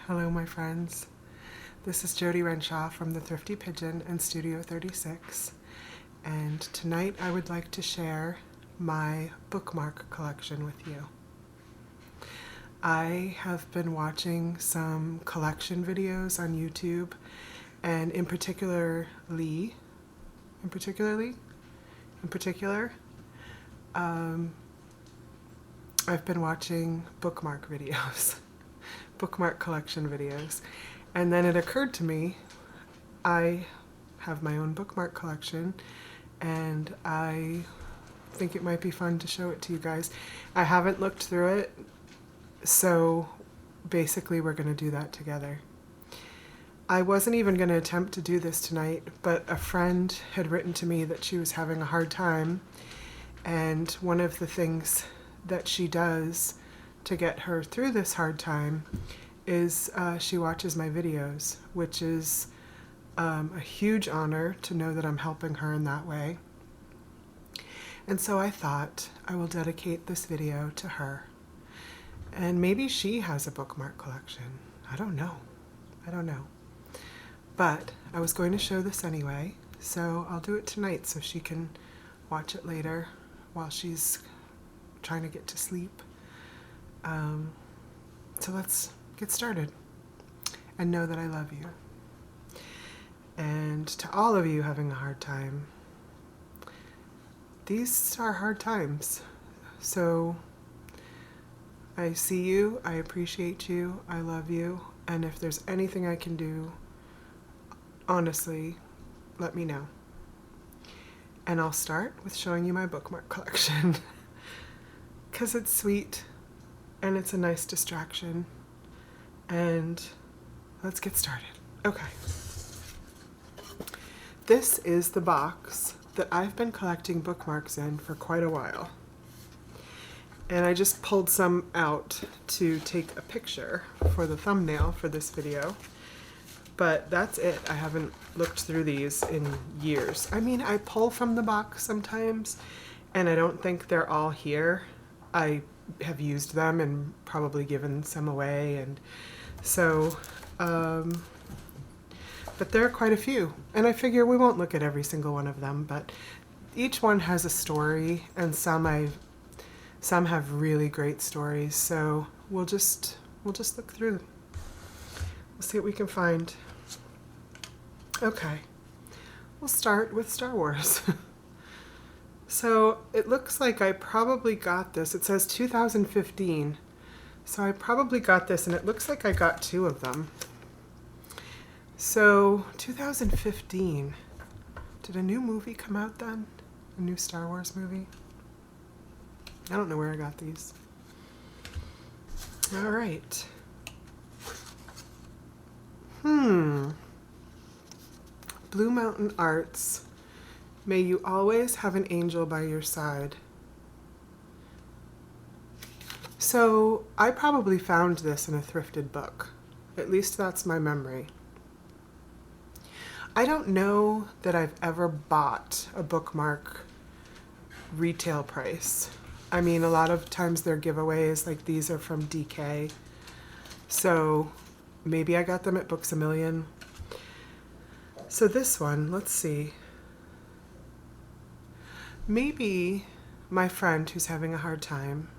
Hello, my friends. This is Jody Renshaw from the Thrifty Pigeon and Studio 36, and tonight I would like to share my bookmark collection with you. I have been watching some collection videos on YouTube, and in particular, I've been watching bookmark videos. Bookmark collection videos. And then it occurred to me, I have my own bookmark collection and I think it might be fun to show it to you guys. I haven't looked through it, so basically we're going to do that together. I wasn't even going to attempt to do this tonight, but a friend had written to me that she was having a hard time, and one of the things that she does to get her through this hard time is she watches my videos, which is a huge honor to know that I'm helping her in that way. And so I thought I will dedicate this video to her. And maybe she has a bookmark collection. I don't know. But I was going to show this anyway, so I'll do it tonight so she can watch it later while she's trying to get to sleep. So let's get started and know that I love you. And to all of you having a hard time, these are hard times. So I see you, I appreciate you, I love you, and if there's anything I can do, honestly, let me know. And I'll start with showing you my bookmark collection because it's sweet and it's a nice distraction. And let's get started. Okay. This is the box that I've been collecting bookmarks in for quite a while. And I just pulled some out to take a picture for the thumbnail for this video. But that's it. I haven't looked through these in years. I mean, I pull from the box sometimes, and I don't think they're all here. I have used them and probably given some away, and so but there are quite a few, and I figure we won't look at every single one of them, but each one has a story, and some have really great stories, so we'll just look through them. We'll see what we can find. Okay, we'll start with Star Wars. So it looks like I probably got this. It says 2015. So I probably got this, and it looks like I got two of them. So 2015. Did a new movie come out then? A new Star Wars movie? I don't know where I got these. All right. Blue Mountain Arts. May you always have an angel by your side. So I probably found this in a thrifted book. At least that's my memory. I don't know that I've ever bought a bookmark retail price. I mean, a lot of times they're giveaways, like these are from DK. So maybe I got them at Books A Million. So this one, let's see. Maybe my friend who's having a hard time,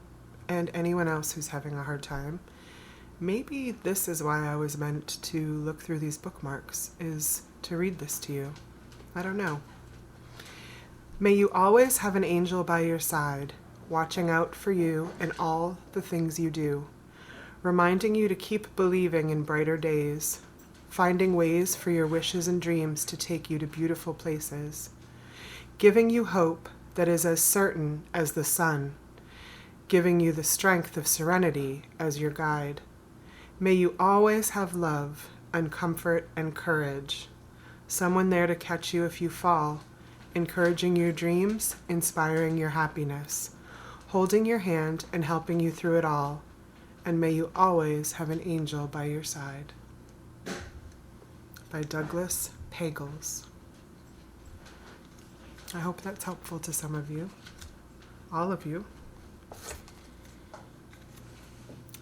and anyone else who's having a hard time, maybe this is why I was meant to look through these bookmarks, is to read this to you. I don't know. May you always have an angel by your side, watching out for you in all the things you do, reminding you to keep believing in brighter days, finding ways for your wishes and dreams to take you to beautiful places, giving you hope that is as certain as the sun, giving you the strength of serenity as your guide. May you always have love and comfort and courage, someone there to catch you if you fall, encouraging your dreams, inspiring your happiness, holding your hand and helping you through it all, and may you always have an angel by your side. By Douglas Pagels. I hope that's helpful to some of you, all of you.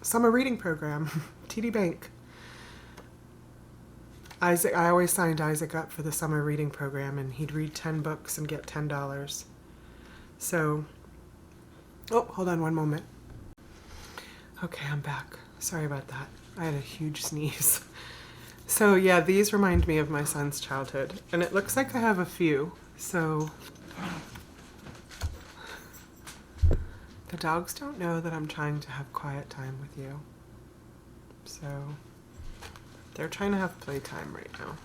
Summer reading program, TD Bank. Isaac, I always signed Isaac up for the summer reading program, and he'd read 10 books and get $10. So, oh, hold on one moment. Okay, I'm back. Sorry about that. I had a huge sneeze. So yeah, these remind me of my son's childhood, and it looks like I have a few. So the dogs don't know that I'm trying to have quiet time with you. So they're trying to have playtime right now.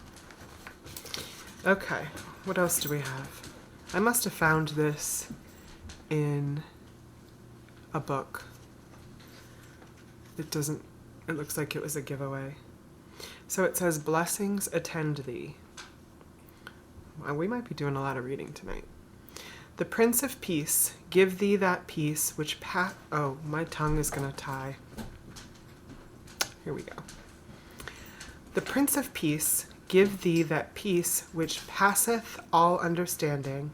Okay, what else do we have? I must have found this in a book. It looks like it was a giveaway. So it says, blessings attend thee. Well, we might be doing a lot of reading tonight. The Prince of Peace, give thee that peace which oh, my tongue is gonna tie. Here we go. The Prince of Peace, give thee that peace which passeth all understanding,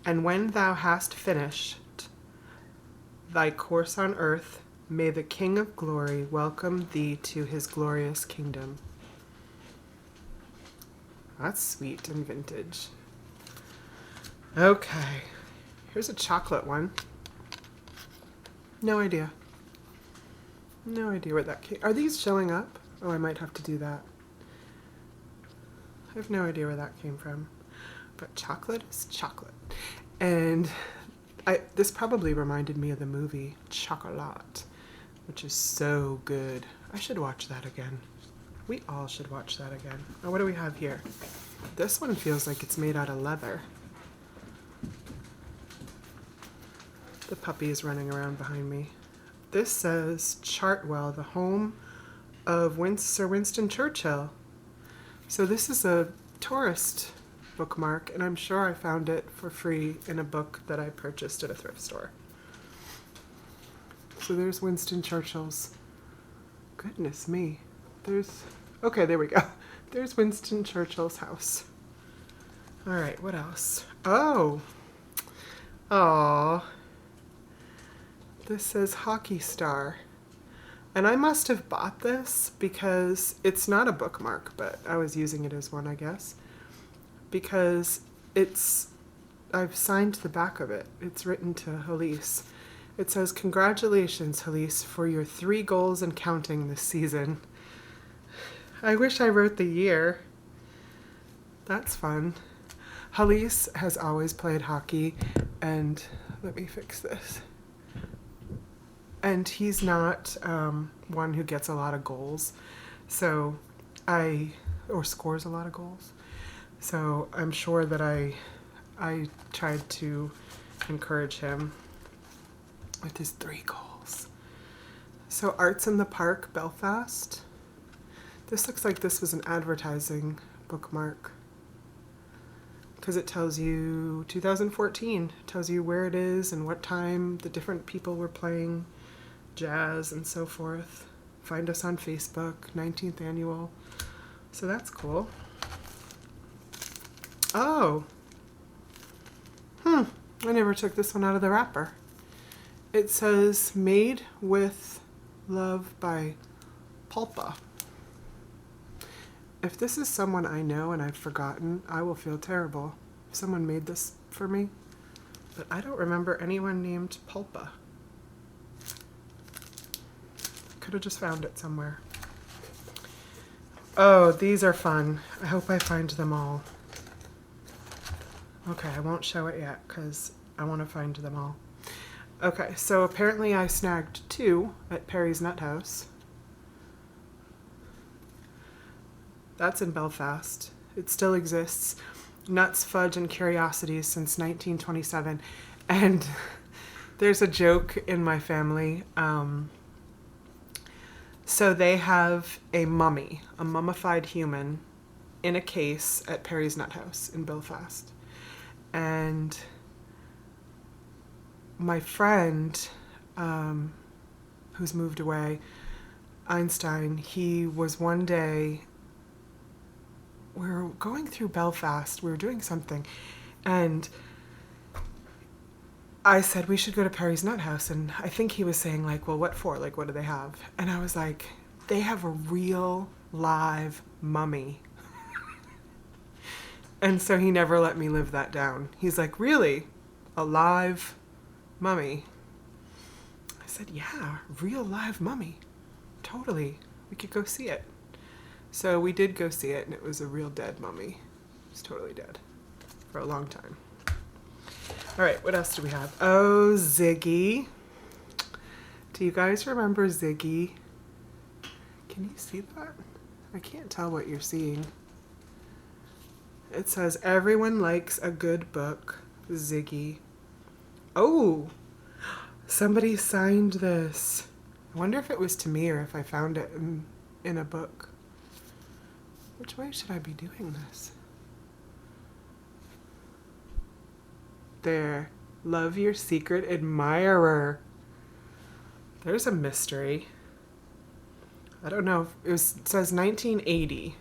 and when thou hast finished thy course on earth, may the King of Glory welcome thee to his glorious kingdom. That's sweet and vintage. Okay, here's a chocolate one. No idea. No idea where that came. Are these showing up? Oh, I might have to do that. I have no idea where that came from. But chocolate is chocolate. And this probably reminded me of the movie Chocolat, which is so good. I should watch that again. We all should watch that again. Oh, what do we have here? This one feels like it's made out of leather. The puppy is running around behind me. This says Chartwell, the home of Sir Winston Churchill. So this is a tourist bookmark, and I'm sure I found it for free in a book that I purchased at a thrift store. So there's Winston Churchill's. Goodness me. Okay, there we go. There's Winston Churchill's house. All right, what else? Oh. This says Hockey Star. And I must have bought this because it's not a bookmark, but I was using it as one, I guess. Because I've signed the back of it. It's written to Elise. It says, congratulations, Elise, for your 3 goals and counting this season. I wish I wrote the year. That's fun. Elise has always played hockey, and let me fix this. And he's not one who gets a lot of goals, or scores a lot of goals. So I'm sure that I tried to encourage him with his 3 goals. So Arts in the Park, Belfast. This looks like this was an advertising bookmark because it tells you 2014, tells you where it is and what time the different people were playing jazz and so forth. Find us on Facebook, 19th annual. So that's cool. Oh. I never took this one out of the wrapper. It says Made with Love by Pulpa. If this is someone I know and I've forgotten, I will feel terrible. If someone made this for me. But I don't remember anyone named Pulpa. Could have just found it somewhere. Oh, these are fun. I hope I find them all. Okay, I won't show it yet because I want to find them all. Okay, so apparently I snagged 2 at Perry's Nut House. That's in Belfast. It still exists. Nuts, Fudge, and Curiosities since 1927. And there's a joke in my family. So they have a mummy, a mummified human, in a case at Perry's Nut House in Belfast. And my friend, who's moved away, Einstein, he was one day, we were going through Belfast, we were doing something, and I said we should go to Perry's Nut House, and I think he was saying like, well, what for? What do they have? And I was like, they have a real live mummy. And so he never let me live that down. He's like, really? A live mummy? I said, yeah, real live mummy. Totally. We could go see it. So we did go see it, and it was a real dead mummy. It was totally dead for a long time. All right, what else do we have? Oh, Ziggy. Do you guys remember Ziggy? Can you see that? I can't tell what you're seeing. It says, everyone likes a good book, Ziggy. Oh, somebody signed this. I wonder if it was to me or if I found it in a book. Which way should I be doing this? There. Love your secret admirer. There's a mystery. I don't know. It says 1980.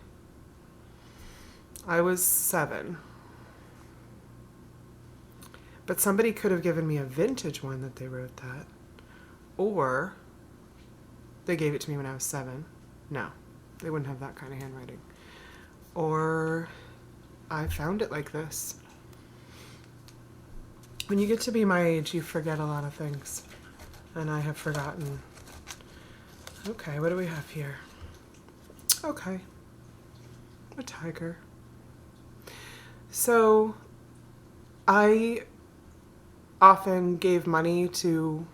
I was 7. But somebody could have given me a vintage one that they wrote that. Or they gave it to me when I was 7. No, they wouldn't have that kind of handwriting. Or I found it like this. When you get to be my age, you forget a lot of things. And I have forgotten. Okay, what do we have here? Okay. A tiger. So I often gave money to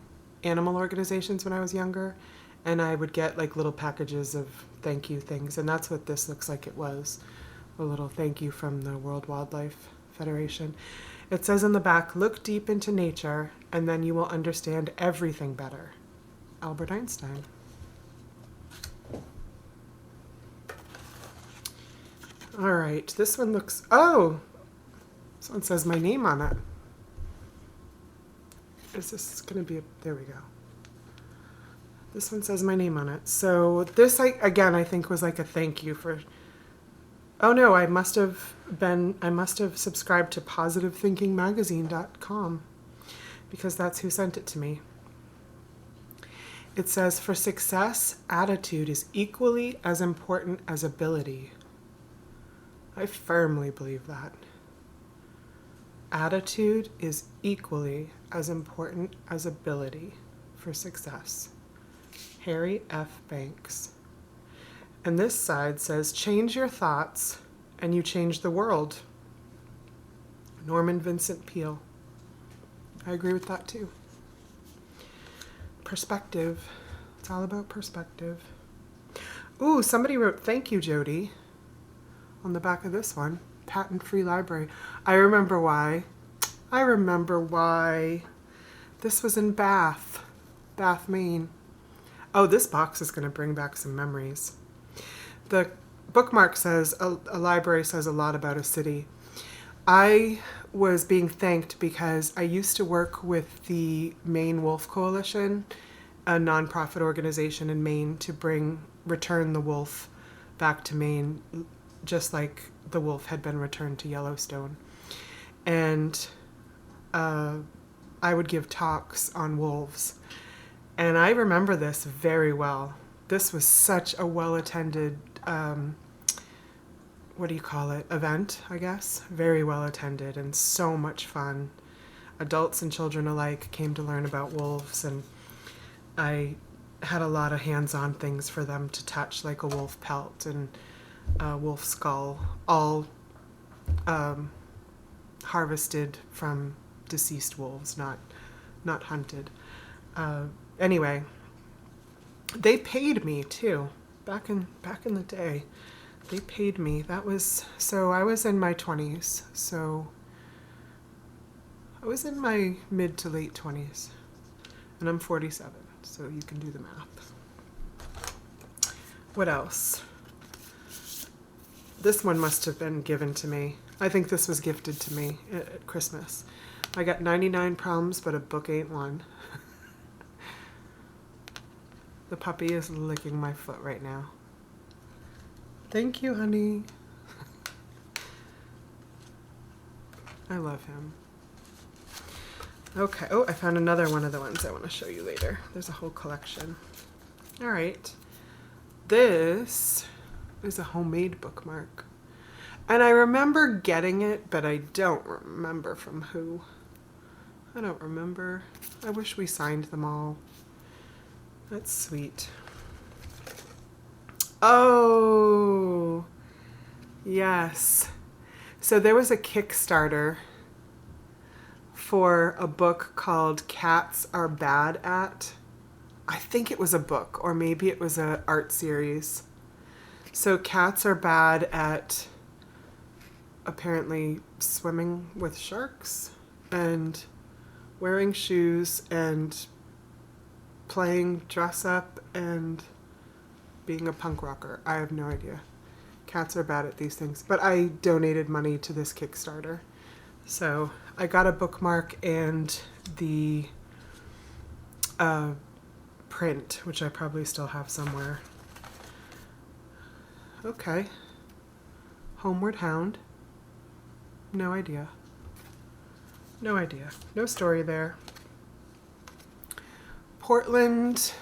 animal organizations when I was younger, and I would get like little packages of thank you things, and that's what this looks like. It was a little thank you from the World Wildlife Federation. It says in the back, look deep into nature and then you will understand everything better. Albert Einstein. All right, this one looks, oh, this one says my name on it. Is this going to be, there we go. This one says my name on it. So this, again, I think was like a thank you for, oh no, I must have subscribed to positivethinkingmagazine.com because that's who sent it to me. It says, for success, attitude is equally as important as ability. I firmly believe that. Attitude is equally as important as ability for success. Harry F. Banks. And this side says, change your thoughts and you change the world. Norman Vincent Peale. I agree with that too. Perspective. It's all about perspective. Ooh, somebody wrote, thank you, Jody, on the back of this one. Patent-free library. I remember why. This was in Bath, Maine. Oh, this box is going to bring back some memories. The bookmark says, a library says a lot about a city. I was being thanked because I used to work with the Maine Wolf Coalition, a nonprofit organization in Maine to return the wolf back to Maine, just like the wolf had been returned to Yellowstone. And I would give talks on wolves. And I remember this very well. This was such a well-attended, event, I guess. Very well-attended and so much fun. Adults and children alike came to learn about wolves, and I had a lot of hands-on things for them to touch, like a wolf pelt and a wolf skull, all harvested from deceased wolves, not hunted. Anyway, they paid me too. Back in the day, they paid me. So I was in my 20s. So I was in my mid to late 20s, and I'm 47. So you can do the math. What else? This one must have been given to me. I think this was gifted to me at Christmas. I got 99 problems, but a book ain't one. The puppy is licking my foot right now. Thank you, honey. I love him. Okay. Oh, I found another one of the ones I want to show you later. There's a whole collection. All right. This is a homemade bookmark. And I remember getting it, but I don't remember from who. I don't remember. I wish we signed them all. That's sweet. Oh, yes. So there was a Kickstarter for a book called Cats Are Bad At. I think it was a book, or maybe it was an art series. So cats are bad at apparently swimming with sharks and wearing shoes and playing dress up and being a punk rocker. I have no idea. Cats are bad at these things. But I donated money to this Kickstarter. So I got a bookmark and the print, which I probably still have somewhere. Okay. Homeward Hound. No idea. No idea. No story there. Portland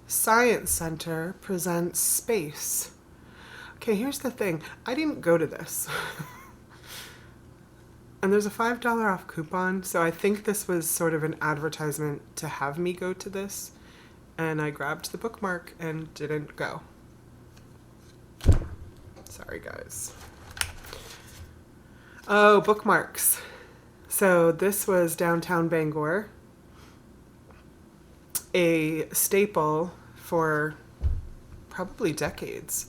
Science Center presents Space. Okay, here's the thing. I didn't go to this. And there's a $5 off coupon, so I think this was sort of an advertisement to have me go to this. And I grabbed the bookmark and didn't go. Sorry, guys. Oh, bookmarks. So this was downtown Bangor, a staple for probably decades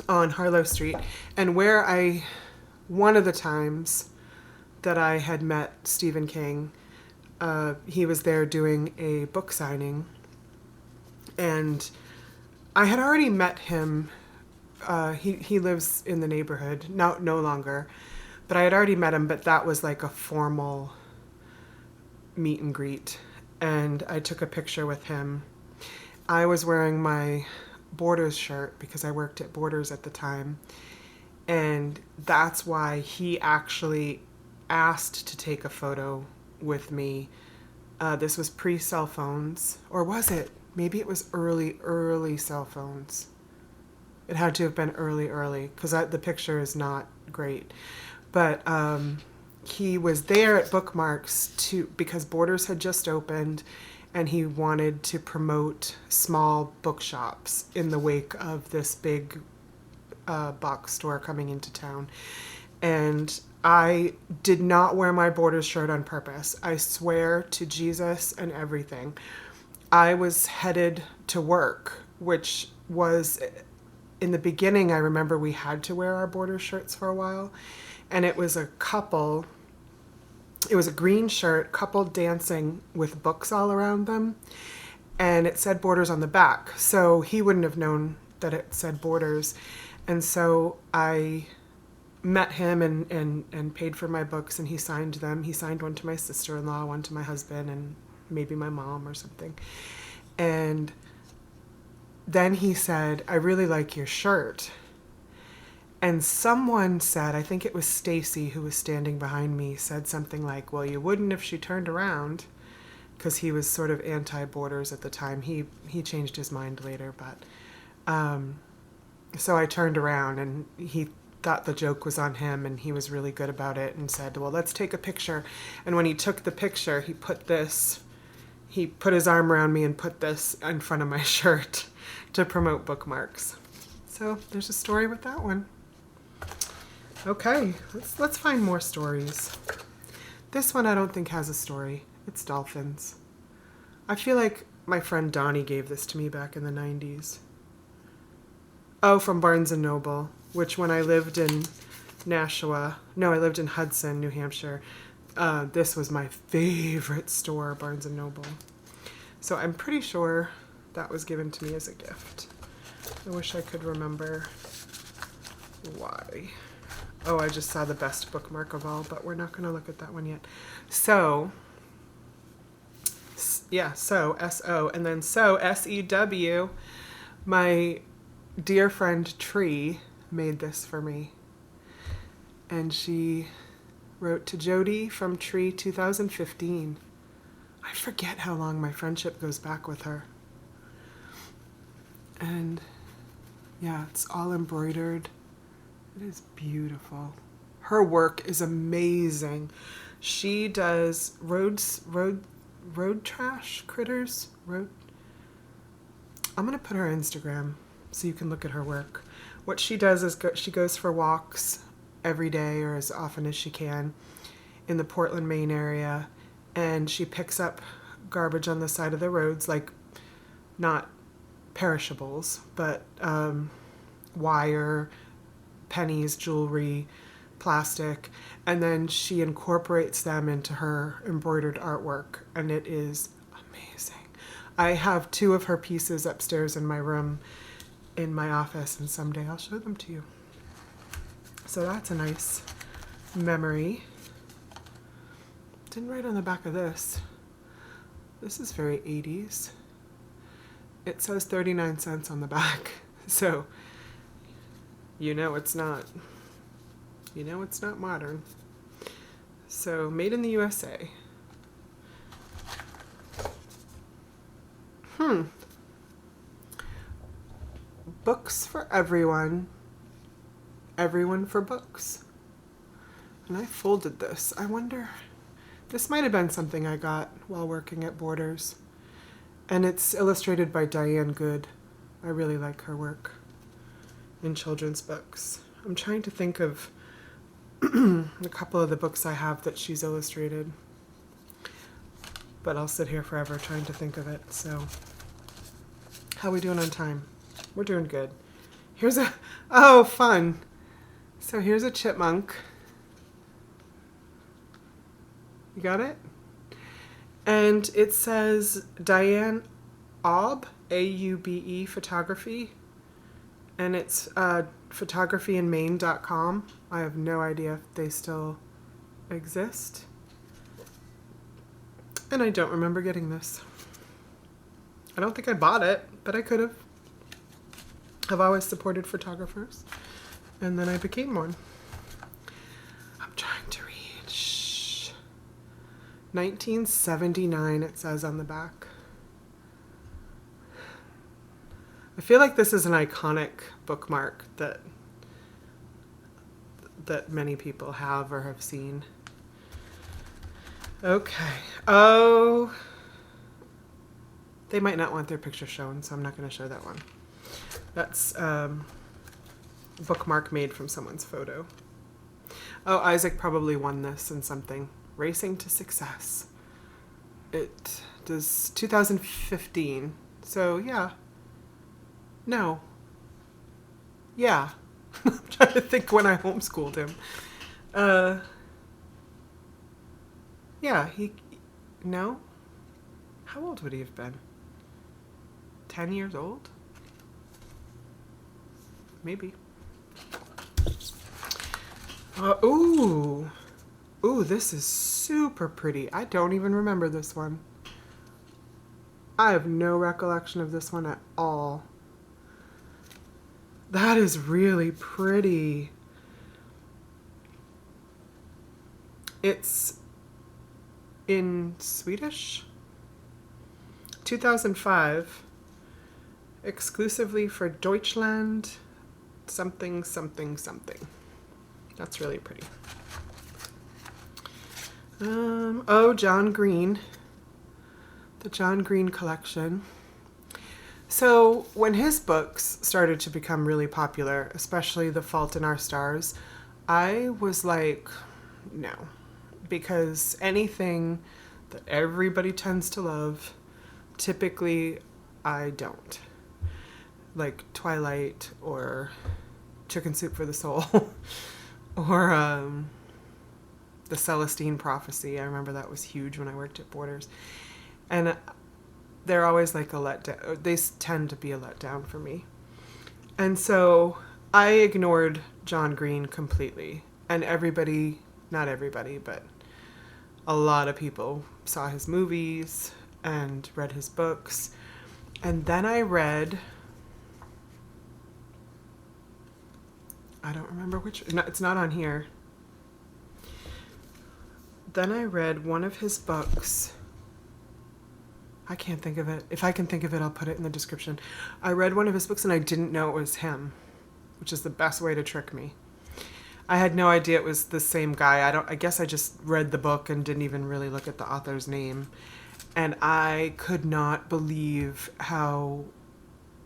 on Harlow Street, and where one of the times that I had met Stephen King, he was there doing a book signing, and I had already met him. He lives in the neighborhood, no longer, but I had already met him, but that was like a formal meet and greet, and I took a picture with him. I was wearing my Borders shirt because I worked at Borders at the time, and that's why he actually asked to take a photo with me. This was pre-cell phones, or was it? Maybe it was early cell phones. It had to have been early, because the picture is not great. But he was there at Bookmarks because Borders had just opened, and he wanted to promote small bookshops in the wake of this big box store coming into town. And I did not wear my Borders shirt on purpose. I swear to Jesus and everything. I was headed to work, which was, in the beginning, I remember we had to wear our Borders shirts for a while. And it was a couple, it was a green shirt, couple dancing with books all around them. And it said Borders on the back. So he wouldn't have known that it said Borders. And so I met him and paid for my books, and he signed them. He signed one to my sister-in-law, one to my husband, and maybe my mom or something. And then he said, "I really like your shirt." And someone said, I think it was Stacy who was standing behind me, said something like, "Well, you wouldn't if she turned around," because he was sort of anti-Borders at the time. He changed his mind later, but so I turned around, and he thought the joke was on him, and he was really good about it and said, "Well, let's take a picture." And when he took the picture, he put his arm around me and put this in front of my shirt to promote Bookmarks. So there's a story with that one. Okay, let's find more stories. This one I don't think has a story. It's dolphins. I feel like my friend Donnie gave this to me back in the 90s. Oh, from Barnes & Noble, which when I lived in I lived in Hudson, New Hampshire. This was my favorite store, Barnes & Noble. So I'm pretty sure that was given to me as a gift. I wish I could remember why. Oh, I just saw the best bookmark of all, but we're not going to look at that one yet. So, S-O, and then S-E-W. My dear friend Tree made this for me. And she wrote to Jody from Tree 2015. I forget how long my friendship goes back with her. And yeah, it's all embroidered. It is beautiful. Her work is amazing. She does road trash critters. I'm gonna put her Instagram so you can look at her work. What she does is she goes for walks every day or as often as she can in the Portland, Maine area, and she picks up garbage on the side of the roads, like not perishables, but wire, pennies, jewelry, plastic, and then she incorporates them into her embroidered artwork, and it is amazing. I have 2 of her pieces upstairs in my room in my office, and someday I'll show them to you. So that's a nice memory. Didn't write on the back of this. This is very 80s. It says 39 cents on the back, so you know it's not modern. So made in the USA. Books for everyone. Everyone for books. And I folded this. I wonder, this might have been something I got while working at Borders. And it's illustrated by Diane Good. I really like her work in children's books. I'm trying to think of a couple of the books I have that she's illustrated. But I'll sit here forever trying to think of it. So, how are we doing on time? We're doing good. Here's oh, fun. So here's a chipmunk. You got it? And it says Diane Aube, A-U-B-E, photography. And it's photographyinmaine.com. I have no idea if they still exist. And I don't remember getting this. I don't think I bought it, but I could have. I've always supported photographers. And then I became one. I'm trying to read. 1979, it says on the back. I feel like this is an iconic bookmark that many people have or have seen. Okay. Oh, they might not want their picture shown, so I'm not going to show that one. That's a bookmark made from someone's photo. Oh, Isaac probably won this in something. Racing to Success. It does 2015. So, yeah. No. Yeah. I'm trying to think when I homeschooled him. Yeah, no? How old would he have been? 10 years old? Maybe. Ooh, this is super pretty. I don't even remember this one. I have no recollection of this one at all. That is really pretty. It's in Swedish. 2005. Exclusively for Deutschland. Something, something, something. That's really pretty. John Green. The John Green collection. So when his books started to become really popular, especially The Fault in Our Stars, I was like, no. Because anything that everybody tends to love, typically I don't. Like Twilight or Chicken Soup for the Soul or the Celestine Prophecy. I remember that was huge when I worked at Borders. And they're always like a letdown. They tend to be a letdown for me. And so I ignored John Green completely. And everybody, not everybody, but a lot of people saw his movies and read his books. And then I read, I don't remember which, no, it's not on here. Then I read one of his books. I can't think of it. If I can think of it, I'll put it in the description. I read one of his books and I didn't know it was him, which is the best way to trick me. I had no idea it was the same guy. I guess I just read the book and didn't even really look at the author's name. And I could not believe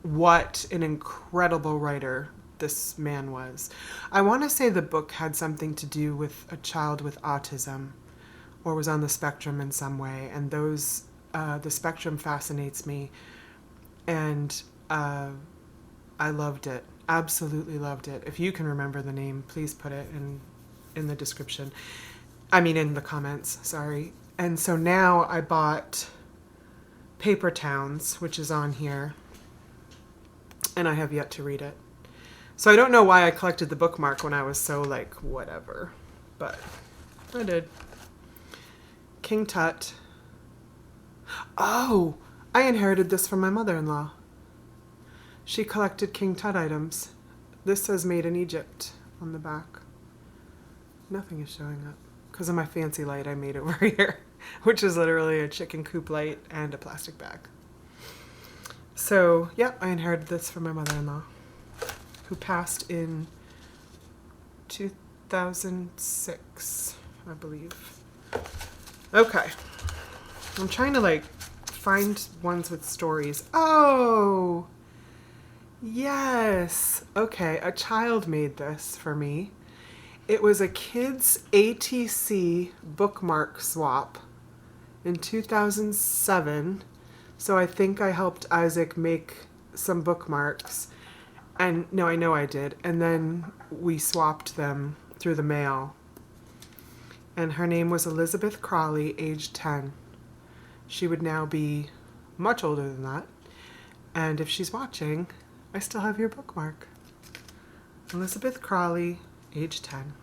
what an incredible writer this man was. I want to say the book had something to do with a child with autism or was on the spectrum in some way. And the spectrum fascinates me. And I loved it. Absolutely loved it. If you can remember the name, please put it in the description. I mean, in the comments, sorry. And so now I bought Paper Towns, which is on here, and I have yet to read it. So I don't know why I collected the bookmark when I was so like, whatever, but I did. King Tut. Oh, I inherited this from my mother-in-law. She collected King Tut items. This says made in Egypt on the back. Nothing is showing up. Because of my fancy light I made over here, which is literally a chicken coop light and a plastic bag. So, yeah, I inherited this from my mother-in-law, who passed in 2006, I believe. Okay. I'm trying to, find ones with stories. Oh! Yes. Okay, a child made this for me. It was a kids ATC bookmark swap in 2007. So I think I helped Isaac make some bookmarks. And no, I know I did. And then we swapped them through the mail. And her name was Elizabeth Crawley, age 10. She would now be much older than that. And if she's watching, I still have your bookmark. Elizabeth Crawley, age 10.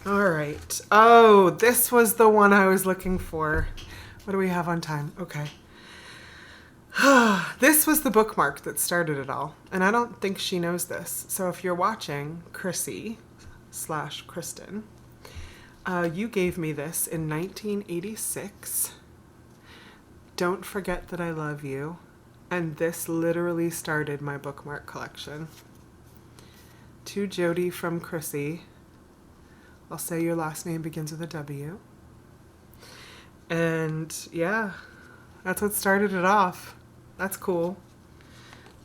All right. Oh, this was the one I was looking for. What do we have on time? Okay. This was the bookmark that started it all. And I don't think she knows this. So if you're watching, Chrissy/Kristen, you gave me this in 1986. Don't Forget That I Love You. And this literally started my bookmark collection. To Jody from Chrissy. I'll say your last name begins with a W. And yeah, that's what started it off. That's cool.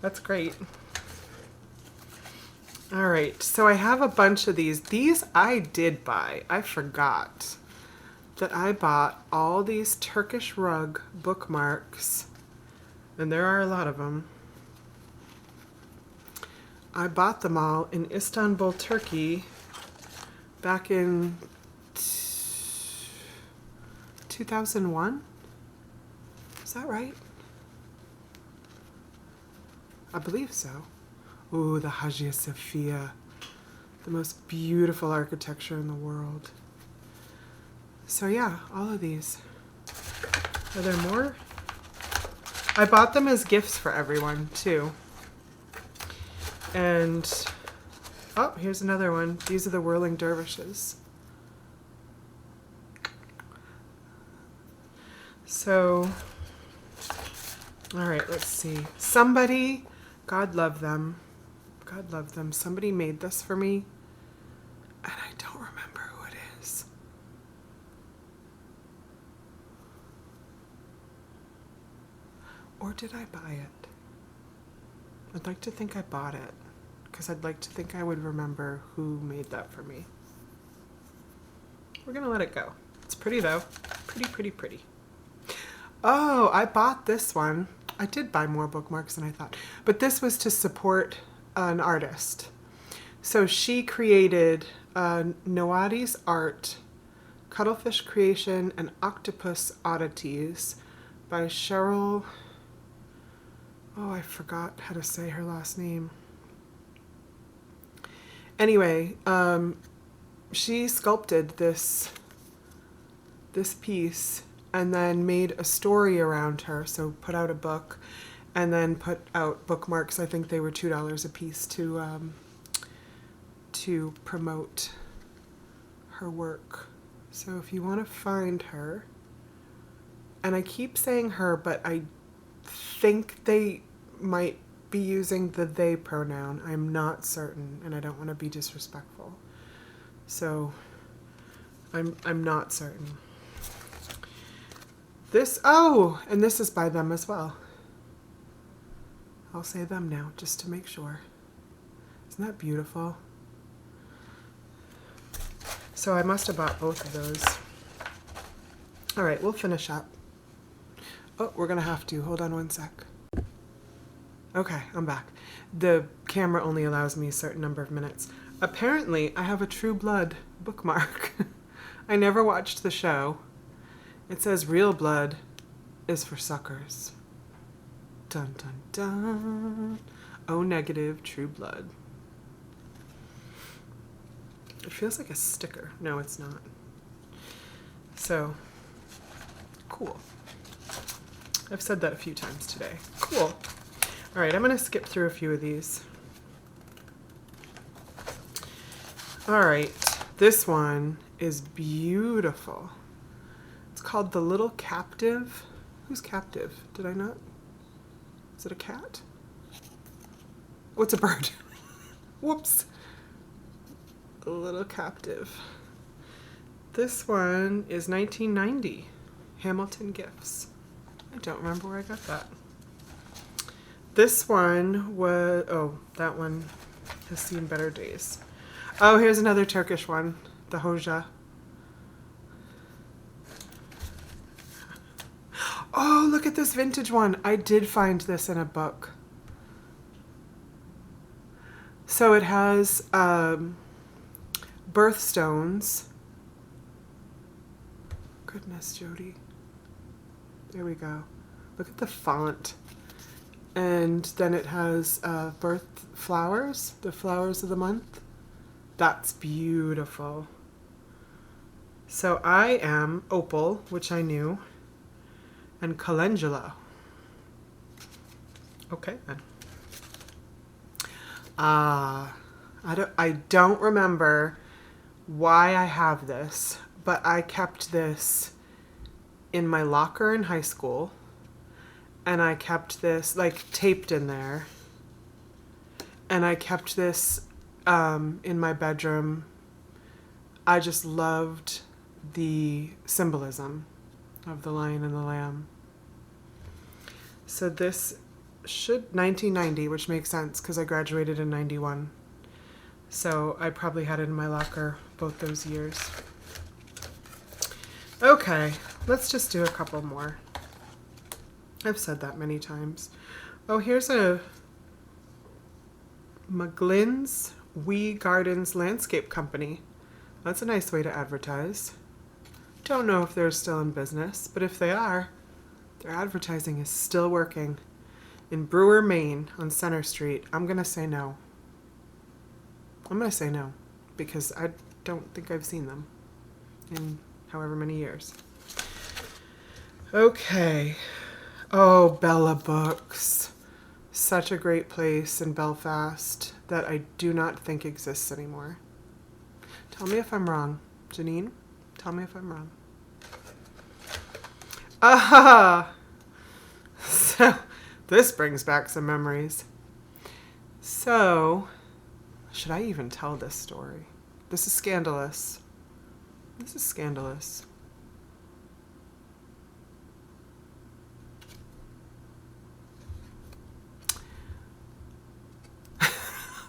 That's great. All right, so I have a bunch of these. These I did buy. I forgot that I bought all these Turkish Rug Bookmarks, and there are a lot of them. I bought them all in Istanbul, Turkey, back in 2001. Is that right? I believe so. Ooh, the Hagia Sophia. The most beautiful architecture in the world. So yeah, all of these. Are there more? I bought them as gifts for everyone, too. And, oh, here's another one. These are the Whirling Dervishes. So, all right, let's see. Somebody, God love them. God love them. Somebody made this for me, and I don't remember who it is. Or did I buy it? I'd like to think I bought it, because I'd like to think I would remember who made that for me. We're going to let it go. It's pretty, though. Pretty, pretty, pretty. Oh, I bought this one. I did buy more bookmarks than I thought. But this was to support an artist. So she created Noadi's Art, Cuttlefish Creation, and Octopus Oddities by Cheryl... Oh, I forgot how to say her last name. Anyway, she sculpted this piece and then made a story around her. So put out a book and then put out bookmarks. I think they were $2 a piece to promote her work. So if you want to find her, and I keep saying her, but I think they might be using the they pronoun. I'm not certain, and I don't want to be disrespectful. So I'm not certain. And this is by them as well. I'll say them now just to make sure. Isn't that beautiful? So I must have bought both of those. All right, we'll finish up. Oh, we're gonna have to. Hold on one sec. Okay, I'm back. The camera only allows me a certain number of minutes. Apparently, I have a True Blood bookmark. I never watched the show. It says Real Blood is for suckers. Dun dun dun. O negative, True Blood. It feels like a sticker. No, it's not. So, cool. I've said that a few times today. Cool. All right, I'm going to skip through a few of these. All right, this one is beautiful. It's called The Little Captive. Who's captive? Did I not? Is it a cat? Oh, it's a bird. Whoops. A Little Captive. This one is 1990. Hamilton Gifts. I don't remember where I got that. This one was, that one has seen better days. Oh, here's another Turkish one, the Hoja. Oh, look at this vintage one. I did find this in a book. So it has birthstones. Goodness, Jody. There we go. Look at the font. And then it has birth flowers, the flowers of the month. That's beautiful. So I am Opal, which I knew, and Calendula. Okay then. I don't remember why I have this, but I kept this in my locker in high school. And I kept this like taped in there. And I kept this in my bedroom. I just loved the symbolism of the lion and the lamb. So this should 1990, which makes sense because I graduated in 91. So I probably had it in my locker both those years. Okay, let's just do a couple more. I've said that many times. Oh, here's a McGlynn's Wee Gardens Landscape Company. That's a nice way to advertise. Don't know if they're still in business, but if they are, their advertising is still working. In Brewer, Maine, on Center Street. I'm going to say no. I'm going to say no, because I don't think I've seen them in however many years. Okay. Oh, Bella Books. Such a great place in Belfast that I do not think exists anymore. Tell me if I'm wrong. Janine, tell me if I'm wrong. So, this brings back some memories. So, should I even tell this story? This is scandalous. This is scandalous.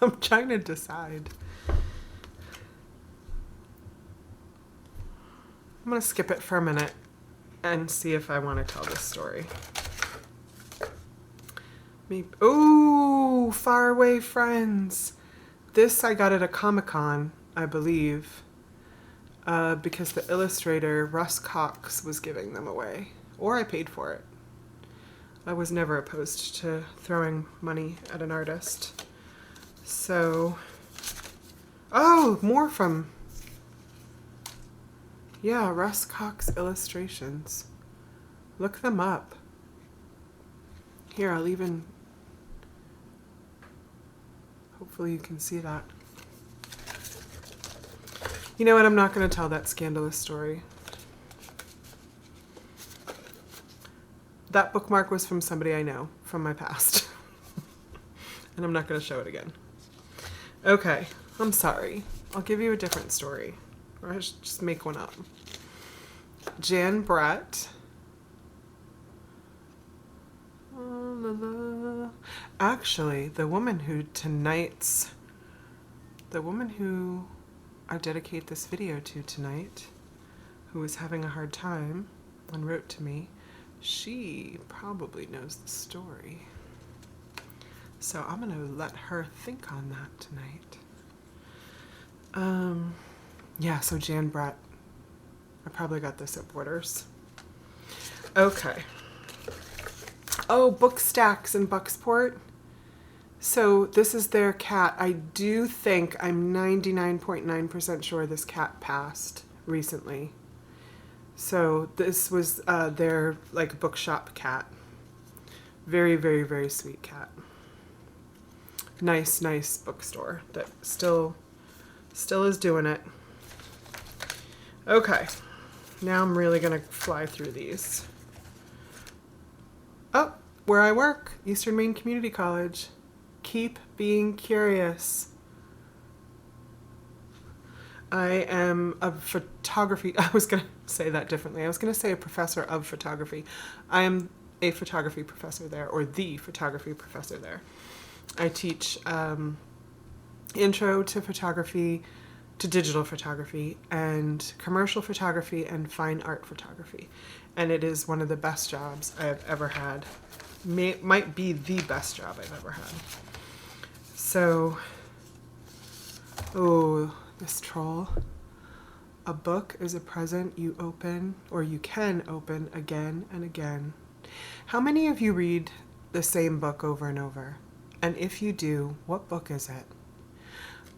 I'm trying to decide. I'm going to skip it for a minute and see if I want to tell this story. Maybe. Ooh, Faraway Friends. This I got at a Comic-Con, I believe, because the illustrator, Russ Cox, was giving them away. Or I paid for it. I was never opposed to throwing money at an artist. So, oh, more from, yeah, Russ Cox Illustrations. Look them up. Here, I'll even, hopefully you can see that. You know what, I'm not going to tell that scandalous story. That bookmark was from somebody I know from my past. And I'm not going to show it again. Okay, I'm sorry. I'll give you a different story. Or I should just make one up. Jan Brett. Actually, the woman who I dedicate this video to tonight, who was having a hard time and wrote to me, she probably knows the story. So I'm going to let her think on that tonight. Yeah, so Jan Brett. I probably got this at Borders. Okay. Oh, Book Stacks in Bucksport. So this is their cat. I do think, I'm 99.9% sure this cat passed recently. So this was their like bookshop cat. Very, very, very sweet cat. Nice bookstore that still is doing it. Okay, now I'm really gonna fly through these. Oh, where I work, Eastern Maine Community College. Keep being curious. I am a photography, I was gonna say that differently. I was gonna say a professor of photography. I am a photography professor there, or the photography professor there. I teach intro to photography, to digital photography, and commercial photography, and fine art photography. And it is one of the best jobs I have ever had. Might be the best job I've ever had. So, oh, this troll. A book is a present you open, or you can open again and again. How many of you read the same book over and over? And if you do, what book is it?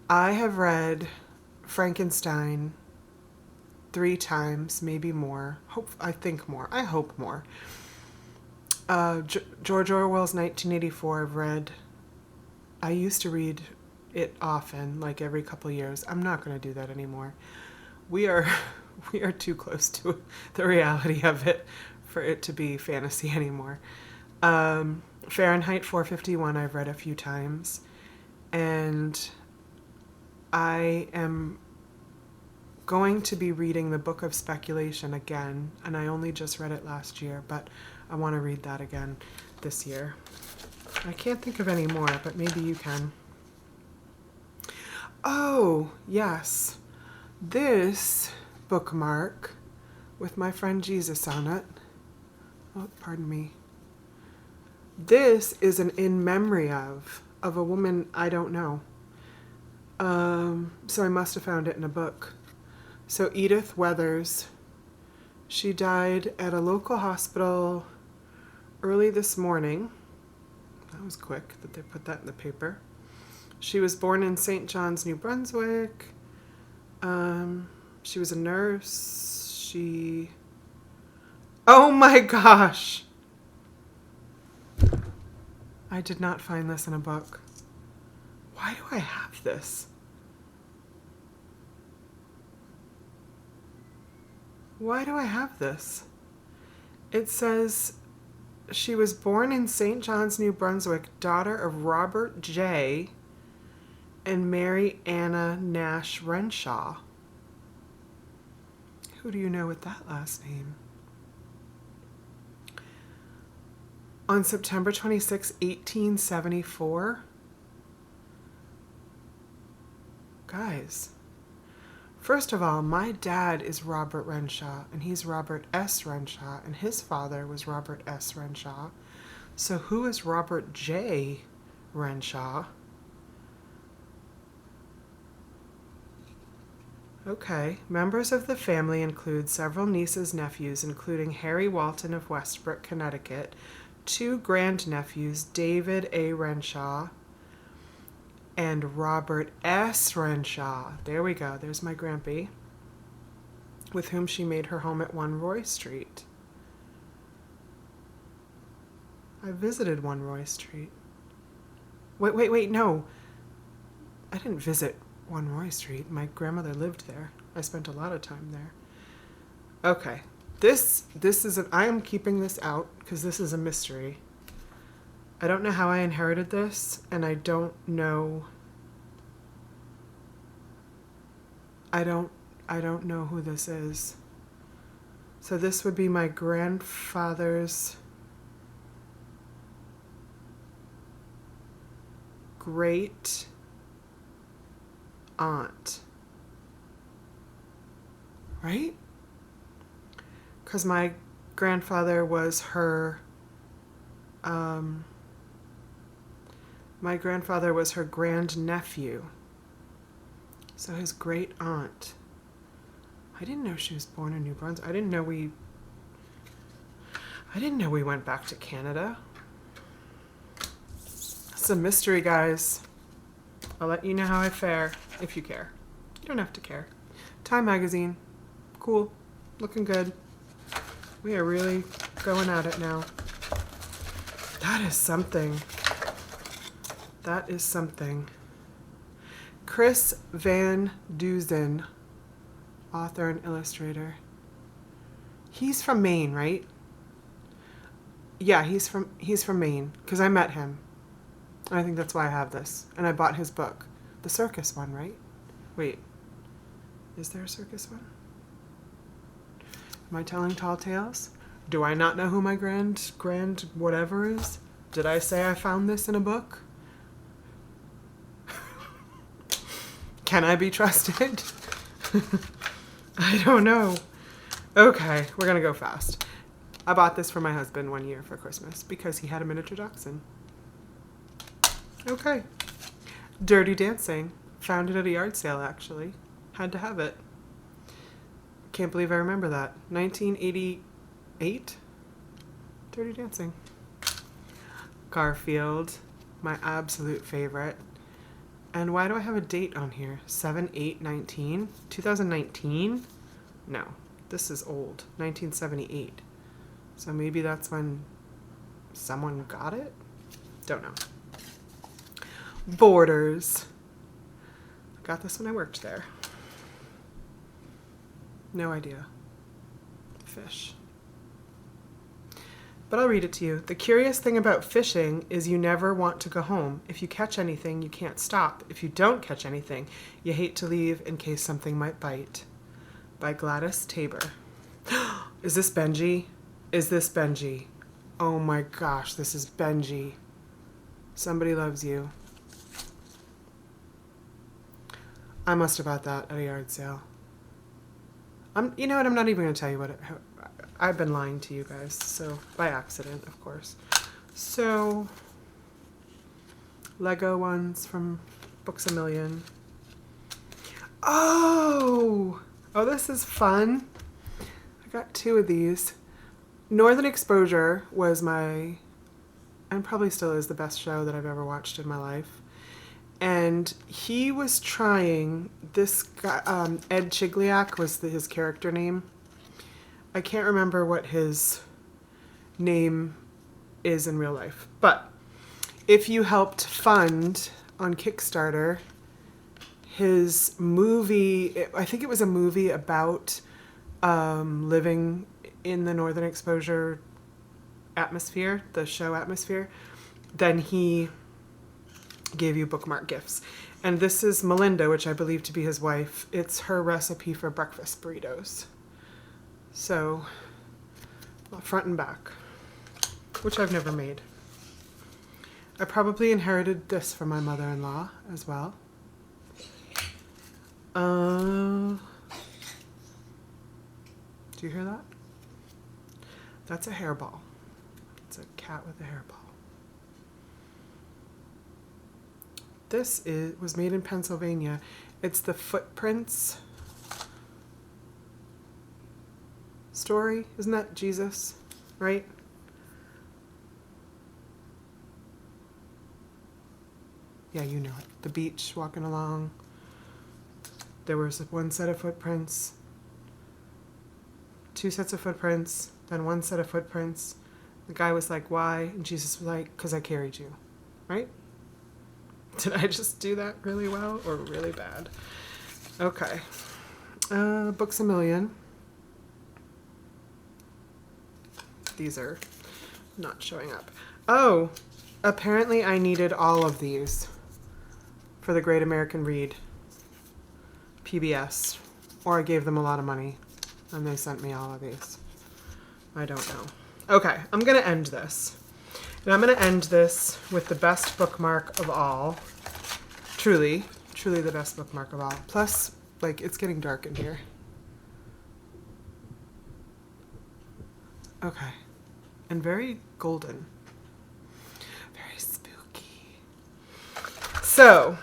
I have read Frankenstein 3 times, maybe more. I think more. I hope more. George Orwell's 1984 I've read. I used to read it often, like every couple of years. I'm not going to do that anymore. We are too close to the reality of it for it to be fantasy anymore. Fahrenheit 451 I've read a few times, and I am going to be reading the Book of Speculation again, and I only just read it last year, but I want to read that again this year. I can't think of any more, but maybe you can. Oh, yes. This bookmark with my friend Jesus on it. Oh, pardon me. This is an in memory of a woman I don't know. So I must have found it in a book. So Edith Weathers, she died at a local hospital early this morning. That was quick that they put that in the paper. She was born in St. John's, New Brunswick. She was a nurse. Oh my gosh! I did not find this in a book. Why do I have this? Why do I have this? It says she was born in St. John's, New Brunswick, daughter of Robert J. and Mary Anna Nash Renshaw. Who do you know with that last name? On September 26, 1874. Guys, first of all, my dad is Robert Renshaw, and he's Robert S. Renshaw, and his father was Robert S. Renshaw. So who is Robert J. Renshaw? Okay. Members of the family include several nieces, nephews, including Harry Walton of Westbrook, Connecticut, 2 grandnephews, David A. Renshaw and Robert S. Renshaw. There we go. There's my grampy, with whom she made her home at 1 Roy Street. I visited 1 Roy Street. Wait, no. I didn't visit 1 Roy Street. My grandmother lived there. I spent a lot of time there. Okay. This is I am keeping this out because this is a mystery. I don't know how I inherited this, and I don't know. I don't know who this is. So this would be my grandfather's great aunt. Right? Because my grandfather was her grandnephew. So his great aunt. I didn't know she was born in New Brunswick. I didn't know we went back to Canada. It's a mystery, guys. I'll let you know how I fare, if you care. You don't have to care. Time magazine. Cool. Looking good. We are really going at it now. That is something. That is something. Chris Van Duzen, author and illustrator. He's from Maine, right? Yeah, he's from Maine, because I met him. I think that's why I have this. And I bought his book. The circus one, right? Wait. Is there a circus one? Am I telling tall tales? Do I not know who my grand whatever is? Did I say I found this in a book? Can I be trusted? I don't know. Okay, we're gonna go fast. I bought this for my husband one year for Christmas because he had a miniature dachshund. Okay. Dirty Dancing. Found it at a yard sale, actually. Had to have it. Can't believe I remember that. 1988? Dirty Dancing. Garfield. My absolute favorite. And why do I have a date on here? 7/8/19? 2019? No. This is old. 1978. So maybe that's when someone got it? Don't know. Borders. I got this when I worked there. No idea. Fish. But I'll read it to you. The curious thing about fishing is you never want to go home. If you catch anything, you can't stop. If you don't catch anything, you hate to leave in case something might bite. By Gladys Tabor. Is this Benji? Is this Benji? Oh my gosh, this is Benji. Somebody loves you. I must have bought that at a yard sale. You know what? I'm not even going to tell you I've been lying to you guys. So, by accident, of course. So, Lego ones from Books A Million. Oh, this is fun. I got 2 of these. Northern Exposure was and probably still is, the best show that I've ever watched in my life. And he was trying, this guy, Ed Chigliak was his character name. I can't remember what his name is in real life. But if you helped fund on Kickstarter his movie, I think it was a movie about living in the Northern Exposure atmosphere, the show atmosphere, then he gave you bookmark gifts. And this is Melinda, which I believe to be his wife. It's her recipe for breakfast burritos. So, front and back, which I've never made. I probably inherited this from my mother-in-law as well. Do you hear that? That's a hairball. It's a cat with a hairball. This was made in Pennsylvania. It's the Footprints story. Isn't that Jesus, right? Yeah, you know it. The beach, walking along. There was 1 set of footprints, 2 sets of footprints, then 1 set of footprints. The guy was like, why? And Jesus was like, because I carried you, right? Did I just do that really well or really bad? Okay. Books A Million. These are not showing up. Oh, Apparently I needed all of these for the Great American Read PBS, or I gave them a lot of money and they sent me all of these. I don't know. Okay, I'm going to end this. And I'm going to end this with the best bookmark of all. Truly, truly the best bookmark of all. Plus, like, it's getting dark in here. Okay. And very golden. Very spooky. So,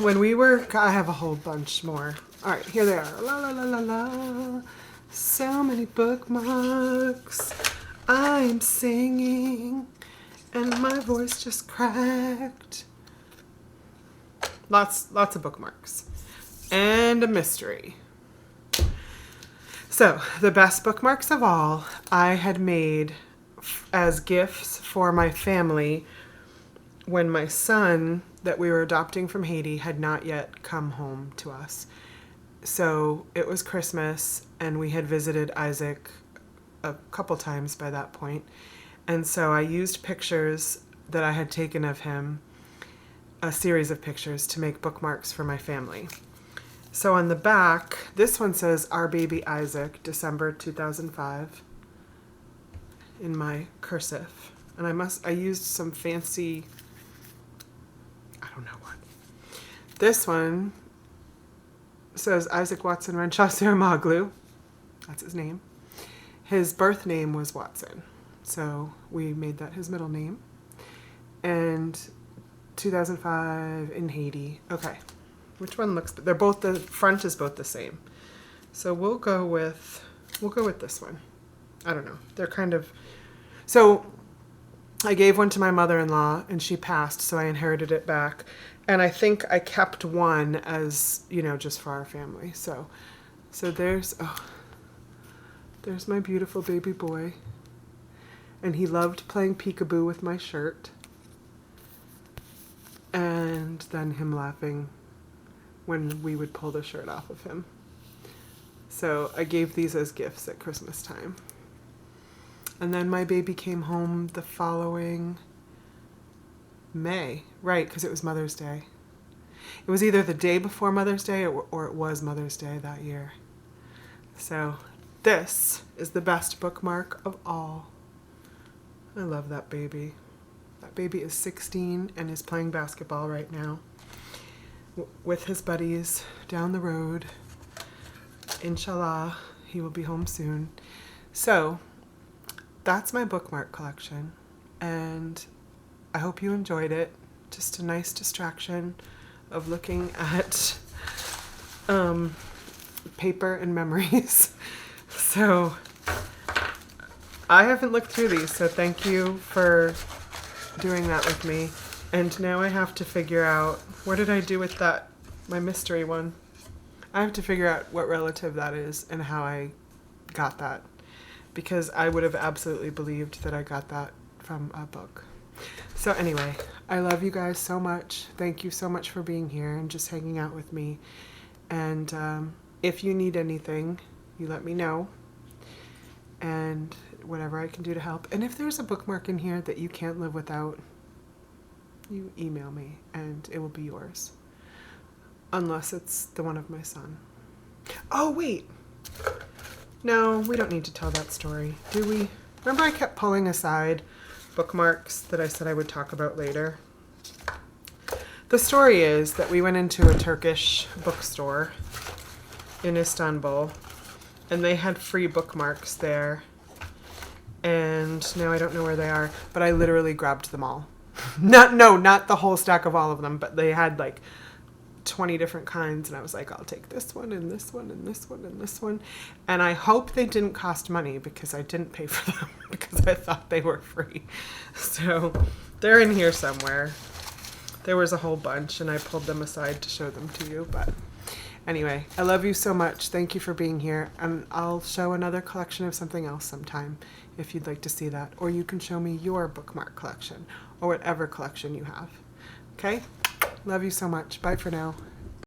when we were... I have a whole bunch more. All right, here they are. La la la la la. So many bookmarks. I'm singing, and my voice just cracked. Lots of bookmarks. And a mystery. So, the best bookmarks of all I had made as gifts for my family when my son that we were adopting from Haiti had not yet come home to us. So it was Christmas, and we had visited Isaac a couple times by that point. And so I used pictures that I had taken of him, a series of pictures, to make bookmarks for my family. So on the back, this one says, Our Baby Isaac, December 2005, in my cursive. And I used some fancy, I don't know what. This one says Isaac Watson Renshaw Saramaglu. That's his name. His birth name was Watson, so we made that his middle name. And 2005 in Haiti. Okay, which one looks? They're both, the front is both the same. So we'll go with this one. I don't know. They're kind of. So I gave one to my mother-in-law, and she passed, so I inherited it back. And I think I kept one as, just for our family. So there's my beautiful baby boy. And he loved playing peekaboo with my shirt. And then him laughing when we would pull the shirt off of him. So I gave these as gifts at Christmas time. And then my baby came home the following May, right, because it was Mother's Day. It was either the day before Mother's Day or it was Mother's Day that year. So this is the best bookmark of all. I love that baby. That baby is 16 and is playing basketball right now with his buddies down the road. Inshallah, he will be home soon. So that's my bookmark collection, and I hope you enjoyed it. Just a nice distraction of looking at paper and memories. So I haven't looked through these, so thank you for doing that with me. And now I have to figure out, what did I do with that, my mystery one? I have to figure out what relative that is and how I got that, because I would have absolutely believed that I got that from a book. So anyway, I love you guys so much. Thank you so much for being here and just hanging out with me. And if you need anything, you let me know. And whatever I can do to help. And if there's a bookmark in here that you can't live without, you email me and it will be yours. Unless it's the one of my son. Oh, wait. No, we don't need to tell that story, do we? Remember I kept pulling aside bookmarks that I said I would talk about later? The story is that we went into a Turkish bookstore in Istanbul, and they had free bookmarks there. And now I don't know where they are, but I literally grabbed them all. Not the whole stack of all of them, but they had like 20 different kinds, and I was like, I'll take this one and this one and this one and this one. And I hope they didn't cost money, because I didn't pay for them because I thought they were free. So they're in here somewhere. There was a whole bunch, and I pulled them aside to show them to you. But anyway, I love you so much. Thank you for being here. And I'll show another collection of something else sometime if you'd like to see that. Or you can show me your bookmark collection or whatever collection you have. Okay? Love you so much. Bye for now.